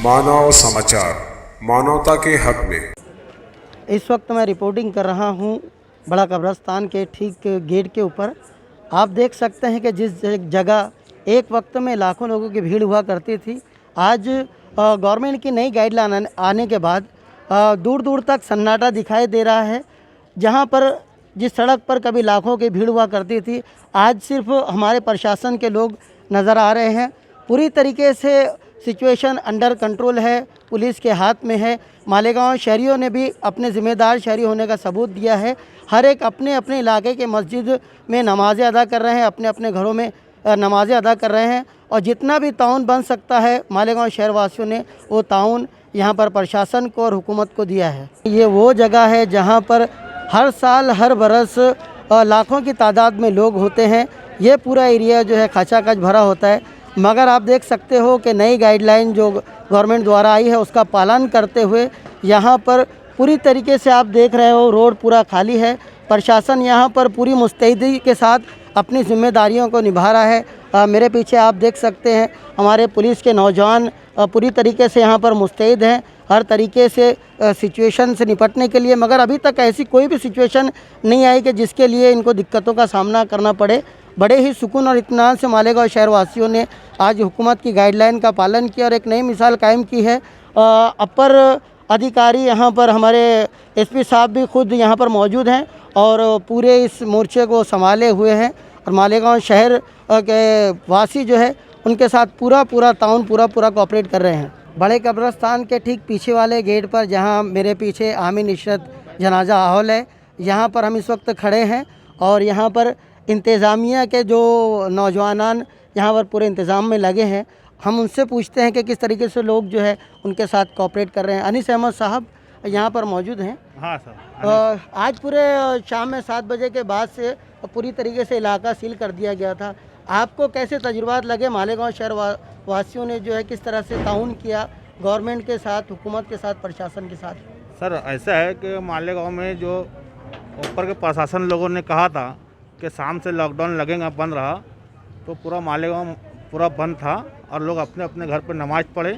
मानव समाचार, मानवता के हक में। इस वक्त मैं रिपोर्टिंग कर रहा हूँ बड़ा कब्रस्तान के ठीक गेट के ऊपर। आप देख सकते हैं कि जिस जगह एक वक्त में लाखों लोगों की भीड़ हुआ करती थी, आज गवर्नमेंट की नई गाइडलाइन आने के बाद दूर दूर तक सन्नाटा दिखाई दे रहा है। जहाँ पर जिस सड़क पर कभी लाखों की भीड़ हुआ करती थी, आज सिर्फ हमारे प्रशासन के लोग नज़र आ रहे हैं। पूरी तरीके से सिचुएशन अंडर कंट्रोल है, पुलिस के हाथ में है। मालेगांव शहरियों ने भी अपने ज़िम्मेदार शहरी होने का सबूत दिया है। हर एक अपने अपने इलाके के मस्जिद में नमाज़ें अदा कर रहे हैं, अपने अपने घरों में नमाज़ें अदा कर रहे हैं। और जितना भी ताउन बन सकता है मालेगांव शहर वासियों ने वो ताउन यहाँ पर प्रशासन को और हुकूमत को दिया है। ये वो जगह है जहाँ पर हर साल हर बरस लाखों की तादाद में लोग होते हैं। ये पूरा एरिया जो है खचाखच भरा होता है। मगर आप देख सकते हो कि नई गाइडलाइन जो गवर्नमेंट द्वारा आई है उसका पालन करते हुए यहाँ पर पूरी तरीके से आप देख रहे हो रोड पूरा खाली है। प्रशासन यहाँ पर पूरी मुस्तैदी के साथ अपनी जिम्मेदारियों को निभा रहा है। मेरे पीछे आप देख सकते हैं हमारे पुलिस के नौजवान पूरी तरीके से यहाँ पर मुस्तैद हैं हर तरीके से सिचुएशन से निपटने के लिए। मगर अभी तक ऐसी कोई भी सिचुएशन नहीं आई कि जिसके लिए इनको दिक्कतों का सामना करना पड़े। बड़े ही सुकून और इत्मीनान से मालेगांव शहर वासियों ने आज हुकूमत की गाइडलाइन का पालन किया और एक नई मिसाल कायम की है। अपर अधिकारी यहाँ पर हमारे एसपी साहब भी खुद यहाँ पर मौजूद हैं और पूरे इस मोर्चे को संभाले हुए हैं। और मालेगांव शहर के वासी जो है उनके साथ पूरा ताउन पूरा कोऑपरेट कर रहे हैं। बड़े कब्रस्तान के ठीक पीछे वाले गेट पर जहाँ मेरे पीछे आमीन इशरत जनाजा हॉल है, यहाँ पर हम इस वक्त खड़े हैं और यहाँ पर इंतज़ामिया के जो नौजवान यहाँ पर पूरे इंतज़ाम में लगे हैं, हम उनसे पूछते हैं कि किस तरीके से लोग जो है उनके साथ कोऑपरेट कर रहे हैं। अनीस अहमद साहब यहाँ पर मौजूद हैं। हाँ सर। आज पूरे शाम में 7 बजे के बाद से पूरी तरीके से इलाका सील कर दिया गया था। आपको कैसे तजुर्बात लगे? मालेगांव शहर वासियों ने जो है किस तरह से ताउन किया गवर्नमेंट के साथ, हुकूमत के साथ, प्रशासन के साथ? सर ऐसा है कि मालेगांव में जो ऊपर के प्रशासन लोगों ने कहा था कि शाम से लॉकडाउन लगेगा, बंद रहा, तो पूरा मालेगांव पूरा बंद था और लोग अपने अपने घर पर नमाज़ पढ़े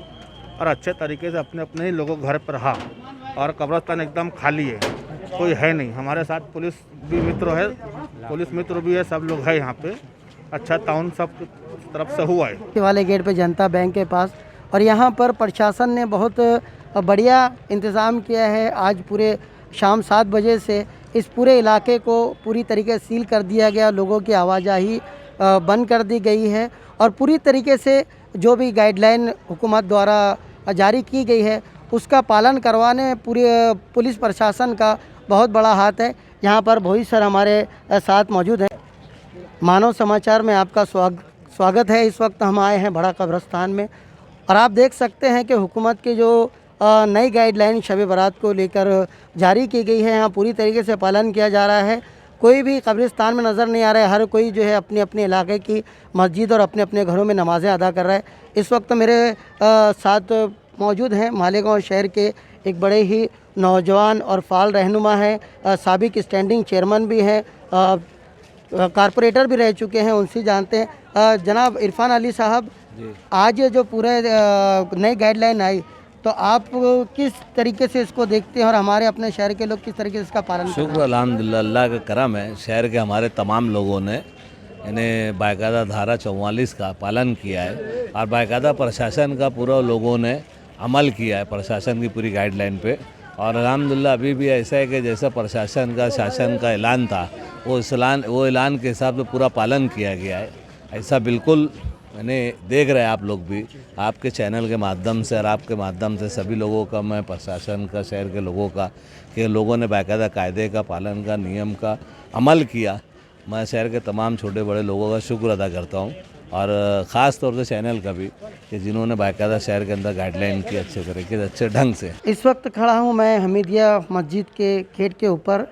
और अच्छे तरीके से अपने अपने ही लोगों घर पर रहा। और कब्रस्तान एकदम खाली है, कोई है नहीं। हमारे साथ पुलिस भी मित्र है, पुलिस मित्र भी है, सब लोग हैं यहाँ पे। अच्छा ताउन सब तरफ से हुआ है। वाले गेट पे जनता बैंक के पास और यहाँ पर प्रशासन ने बहुत बढ़िया इंतज़ाम किया है। आज पूरे शाम 7 बजे से इस पूरे इलाके को पूरी तरीके से सील कर दिया गया, लोगों की आवाजाही बंद कर दी गई है और पूरी तरीके से जो भी गाइडलाइन हुकूमत द्वारा जारी की गई है उसका पालन करवाने में पूरे पुलिस प्रशासन का बहुत बड़ा हाथ है। यहाँ पर भोई सर हमारे साथ मौजूद हैं। मानव समाचार में आपका स्वागत है। इस वक्त हम आए हैं बड़ा कब्रस्तान में और आप देख सकते हैं कि हुकूमत की जो नई गाइडलाइन शब बारात को लेकर जारी की गई है, यहाँ पूरी तरीके से पालन किया जा रहा है। कोई भी कब्रिस्तान में नज़र नहीं आ रहा है, हर कोई जो है अपने अपने इलाके की मस्जिद और अपने अपने घरों में नमाज़ें अदा कर रहा है। इस वक्त मेरे साथ मौजूद हैं मालेगांव शहर के एक बड़े ही नौजवान और फाल रहनुमा हैं, साबिक स्टैंडिंग चेयरमैन भी हैं, कारपोरेटर भी रह चुके हैं, उनसे जानते हैं। जनाब इरफान अली साहब, आज जो पूरे नई गाइडलाइन आई तो आप किस तरीके से इसको देखते हैं और हमारे अपने शहर के लोग किस तरीके से इसका पालन करते हैं? शुक्र अल्हम्दुलिल्लाह, अल्लाह का करम है। शहर के हमारे तमाम लोगों ने इन्हें बाकायदा धारा 44 का पालन किया है और बाकायदा प्रशासन का पूरा लोगों ने अमल किया है प्रशासन की पूरी गाइडलाइन पे। और अल्हम्दुलिल्लाह अभी भी ऐसा है कि जैसा प्रशासन का शासन का ऐलान था वो ऐलान के हिसाब से पूरा पालन किया गया है। ऐसा बिल्कुल मैंने देख रहे हैं आप लोग भी, आपके चैनल के माध्यम से और आपके माध्यम से सभी लोगों का, मैं प्रशासन का, शहर के लोगों का, कि लोगों ने बाकायदा कायदे का पालन का, नियम का अमल किया। मैं शहर के तमाम छोटे बड़े लोगों का शुक्र अदा करता हूँ और ख़ास तौर से चैनल का भी कि जिन्होंने बाकायदा शहर के अंदर गाइडलाइन की अच्छे तरीके से, अच्छे ढंग से। इस वक्त खड़ा हूँ मैं हमीदिया मस्जिद के गेट के ऊपर।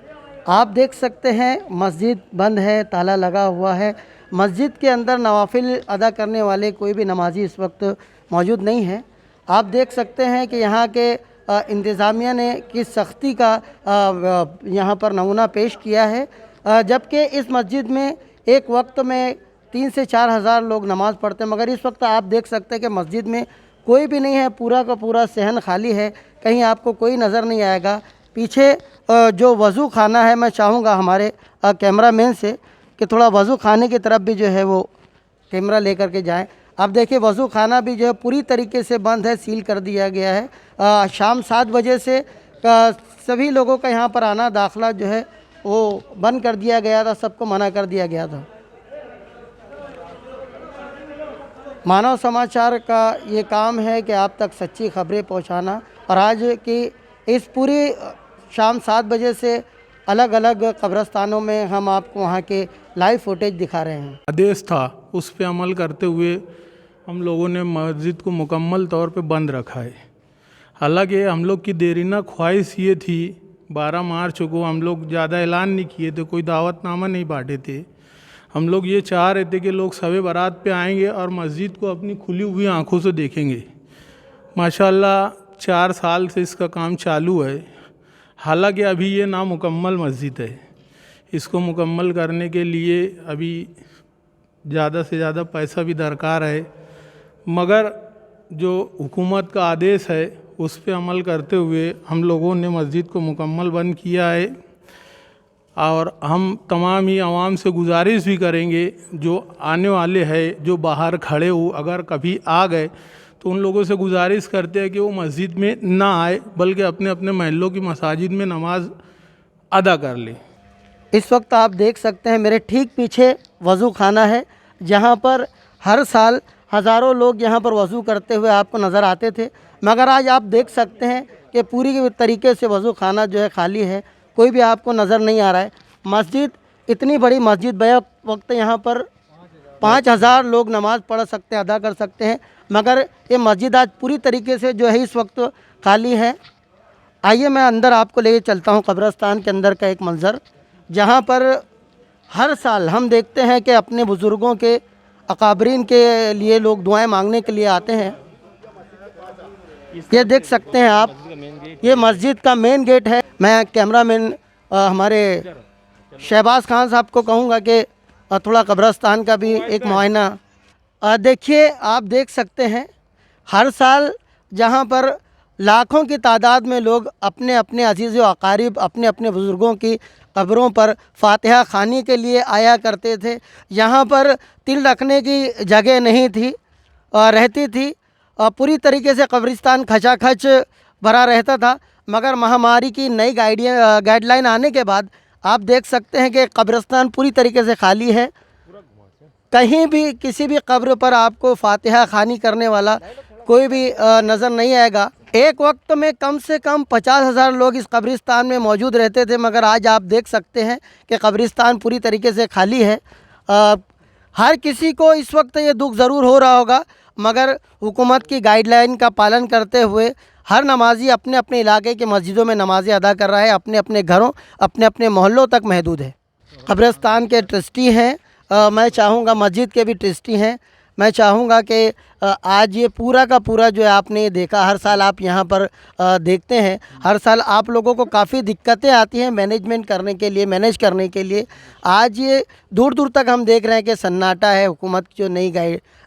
आप देख सकते हैं मस्जिद बंद है, ताला लगा हुआ है। मस्जिद के अंदर नवाफिल अदा करने वाले कोई भी नमाजी इस वक्त मौजूद नहीं है। आप देख सकते हैं कि यहाँ के इंतज़ामिया ने किस सख्ती का यहाँ पर नमूना पेश किया है। जबकि इस मस्जिद में एक वक्त में 3 से 4 हज़ार लोग नमाज़ पढ़ते हैं, मगर इस वक्त आप देख सकते हैं कि मस्जिद में कोई भी नहीं है, पूरा का पूरा सहन खाली है, कहीं आपको कोई नज़र नहीं आएगा। पीछे जो वज़ू खाना है, मैं चाहूँगा हमारे कैमरामैन से कि थोड़ा वज़ू खाने की तरफ भी जो है वो कैमरा लेकर के जाएं। अब देखिए वज़ू खाना भी जो है पूरी तरीके से बंद है, सील कर दिया गया है। शाम 7 बजे से सभी लोगों का यहाँ पर आना दाखिला जो है वो बंद कर दिया गया था, सबको मना कर दिया गया था। मानव समाचार का ये काम है कि आप तक सच्ची खबरें पहुँचाना, और आज की इस पूरी शाम 7 बजे से अलग अलग कब्रस्तानों में हम आपको वहाँ के लाइव फुटेज दिखा रहे हैं। आदेश था उस पे अमल करते हुए हम लोगों ने मस्जिद को मुकम्मल तौर पे बंद रखा है। हालांकि हम लोग की देरीना ख्वाहिश ये थी, 12 मार्च को हम लोग ज़्यादा ऐलान नहीं किए थे, कोई दावतनामा नहीं बांटे थे। हम लोग ये चाह रहे थे कि लोग शब बारात पे आएंगे और मस्जिद को अपनी खुली हुई आंखों से देखेंगे। माशाल्लाह 4 साल से इसका काम चालू है। हालांकि अभी ये नामुकम्मल मस्जिद है, इसको मुकम्मल करने के लिए अभी ज़्यादा से ज़्यादा पैसा भी दरकार है, मगर जो हुकूमत का आदेश है उस पे अमल करते हुए हम लोगों ने मस्जिद को मुकम्मल बंद किया है। और हम तमाम ही आवाम से गुजारिश भी करेंगे जो आने वाले हैं, जो बाहर खड़े हो अगर कभी आ गए तो उन लोगों से गुजारिश करते हैं कि वो मस्जिद में ना आए, बल्कि अपने अपने महल्लों की मसाजिद में नमाज अदा कर ले। इस वक्त आप देख सकते हैं मेरे ठीक पीछे वज़ू खाना है, जहाँ पर हर साल हज़ारों लोग यहाँ पर वज़ू करते हुए आपको नज़र आते थे, मगर आज आप देख सकते हैं कि पूरी तरीके से वज़ू खाना जो है खाली है, कोई भी आपको नज़र नहीं आ रहा है। मस्जिद इतनी बड़ी मस्जिद बैक वक्त यहाँ पर 5000 लोग नमाज़ पढ़ सकते हैं, अदा कर सकते हैं, मगर ये मस्जिद आज पूरी तरीके से जो है इस वक्त खाली है। आइए मैं अंदर आपको ले चलता हूँ कब्रस्तान के अंदर का एक मंज़र, जहाँ पर हर साल हम देखते हैं कि अपने बुज़ुर्गों के अकाबरीन के लिए लोग दुआएं मांगने के लिए आते हैं। ये देख सकते हैं आप, ये मस्जिद का मेन गेट है। मैं कैमरामैन हमारे शहबाज खान साहब को कहूँगा कि थोड़ा कब्रस्तान का भी एक मुआयना। देखिए आप देख सकते हैं हर साल जहाँ पर लाखों की तादाद में लोग अपने अपने अजीज़ व अकारीब अपने अपने बुज़ुर्गों की कब्रों पर फातिहा खानी के लिए आया करते थे। यहाँ पर तिल रखने की जगह नहीं थी रहती थी, पूरी तरीके से कब्रिस्तान खचाखच भरा रहता था, मगर महामारी की नई गाइडलाइन आने के बाद आप देख सकते हैं कि कब्रिस्तान पूरी तरीके से खाली है। कहीं भी किसी भी कब्र पर आपको फातिहा खानी करने वाला कोई भी नज़र नहीं आएगा। एक वक्त में कम से कम 50,000 लोग इस कब्रिस्तान में मौजूद रहते थे, मगर आज आप देख सकते हैं कि कब्रिस्तान पूरी तरीके से खाली है। हर किसी को इस वक्त ये दुख ज़रूर हो रहा होगा, मगर हुकूमत की गाइडलाइन का पालन करते हुए हर नमाजी अपने अपने इलाके की मस्जिदों में नमाज़ें अदा कर रहा है, अपने अपने घरों अपने अपने मोहल्लों तक महदूद है। कब्रिस्तान के ट्रस्टी हैं, मैं चाहूँगा मस्जिद के भी ट्रस्टी हैं, मैं चाहूँगा कि आज ये पूरा का पूरा जो है आपने ये देखा, हर साल आप यहाँ पर देखते हैं, हर साल आप लोगों को काफ़ी दिक्कतें आती हैं मैनेज करने के लिए। आज ये दूर दूर तक हम देख रहे हैं कि सन्नाटा है। हुकूमत की जो नई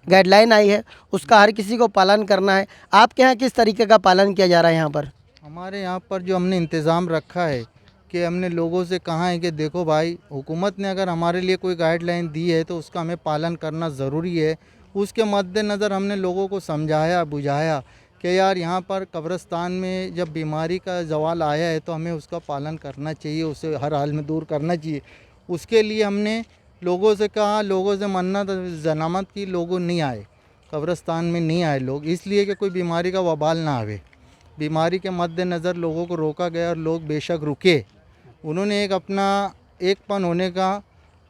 गाइडलाइन आई है उसका हर किसी को पालन करना है। आपके यहाँ किस तरीके का पालन किया जा रहा है? यहाँ पर हमारे यहाँ पर जो हमने इंतज़ाम रखा है कि हमने लोगों से कहा है कि देखो भाई, हुकूमत ने अगर हमारे लिए कोई गाइडलाइन दी है तो उसका हमें पालन करना ज़रूरी है। उसके मद्देनज़र हमने लोगों को समझाया बुझाया कि यार यहाँ पर कब्रिस्तान में जब बीमारी का ज़वाल आया है तो हमें उसका पालन करना चाहिए, उसे हर हाल में दूर करना चाहिए। उसके लिए हमने लोगों से कहा, लोगों से मन्नत जनामत की, लोगों नहीं आए कब्रिस्तान में, नहीं आए लोग, इसलिए कि कोई बीमारी का वबाल ना आवे। बीमारी के मद्देनज़र लोगों को रोका गया और लोग बेशक रुके। उन्होंने एक अपना एकपन होने का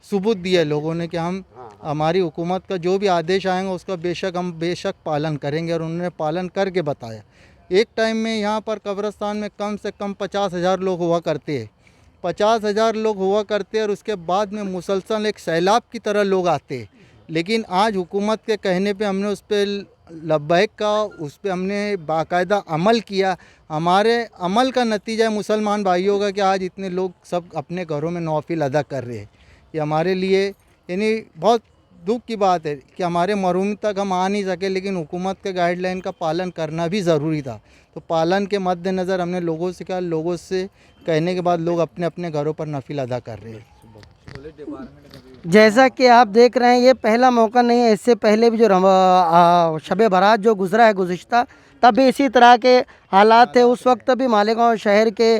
सबूत दिया लोगों ने कि हम हमारी हुकूमत का जो भी आदेश आएंगे उसका हम बेशक पालन करेंगे, और उन्होंने पालन करके बताया। एक टाइम में यहाँ पर कब्रिस्तान में कम से कम 50,000 लोग हुआ करते हैं, 50,000 लोग हुआ करते और उसके बाद में मुसलसल एक सैलाब की तरह लोग आते। लेकिन आज हुकूमत के कहने पे हमने उस पर लब्बैक का, उस पर हमने बाकायदा अमल किया। हमारे अमल का नतीजा मुसलमान भाइयों का कि आज इतने लोग सब अपने घरों में नौफिल अदा कर रहे हैं। ये हमारे लिए यानी बहुत दुख की बात है कि हमारे मरूम तक हम आ नहीं सके, लेकिन हुकूमत के गाइडलाइन का पालन करना भी ज़रूरी था। तो पालन के मद्देनज़र हमने लोगों से कहा, लोगों से कहने के बाद लोग अपने अपने घरों पर नफिल अदा कर रहे हैं। जैसा कि आप देख रहे हैं, ये पहला मौका नहीं है। इससे पहले भी जो शब बारात जो गुजरा है गुज़िश्ता, तब भी इसी तरह के हालात थे। उस वक्त भी मालेगांव शहर के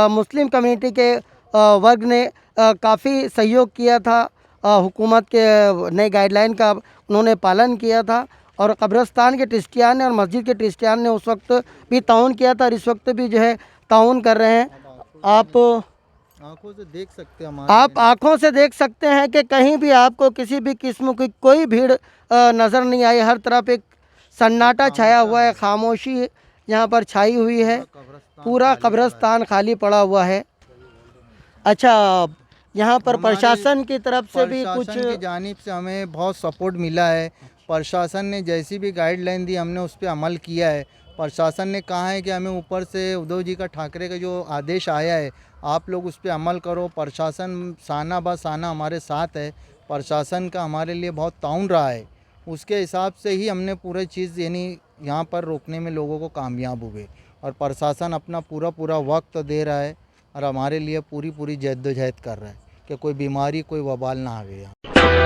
मुस्लिम कम्युनिटी के वर्ग ने काफ़ी सहयोग किया था। हुकूमत के नए गाइडलाइन का उन्होंने पालन किया था और कब्रिस्तान के ट्रस्टियान ने और मस्जिद के ट्रस्टियान ने उस वक्त भी ताउन किया था और इस वक्त भी जो है ताउन कर रहे हैं। आप आंखों से देख सकते हैं आप आँखों से देख सकते हैं कि कहीं भी आपको किसी भी किस्म की कोई भीड़ नज़र नहीं आई। हर तरफ एक सन्नाटा छाया हुआ है, खामोशी यहाँ पर छाई हुई है, पूरा कब्रिस्तान खाली पड़ा हुआ है। अच्छा, यहाँ पर प्रशासन की तरफ से भी कुछ प्रशासन की जानिब से हमें बहुत सपोर्ट मिला है। प्रशासन ने जैसी भी गाइडलाइन दी हमने उस पर अमल किया है। प्रशासन ने कहा है कि हमें ऊपर से उद्धव जी का ठाकरे का जो आदेश आया है, आप लोग उस पर अमल करो। प्रशासन साना ब साना हमारे साथ है। प्रशासन का हमारे लिए बहुत ताउन रहा है। उसके हिसाब से ही हमने पूरी चीज़ यानी यहाँ पर रोकने में लोगों को कामयाब हुए और प्रशासन अपना पूरा वक्त दे रहा है और हमारे लिए पूरी जद्दोजहद कर रहा है कि कोई बीमारी कोई वबाल ना आवे यहाँ।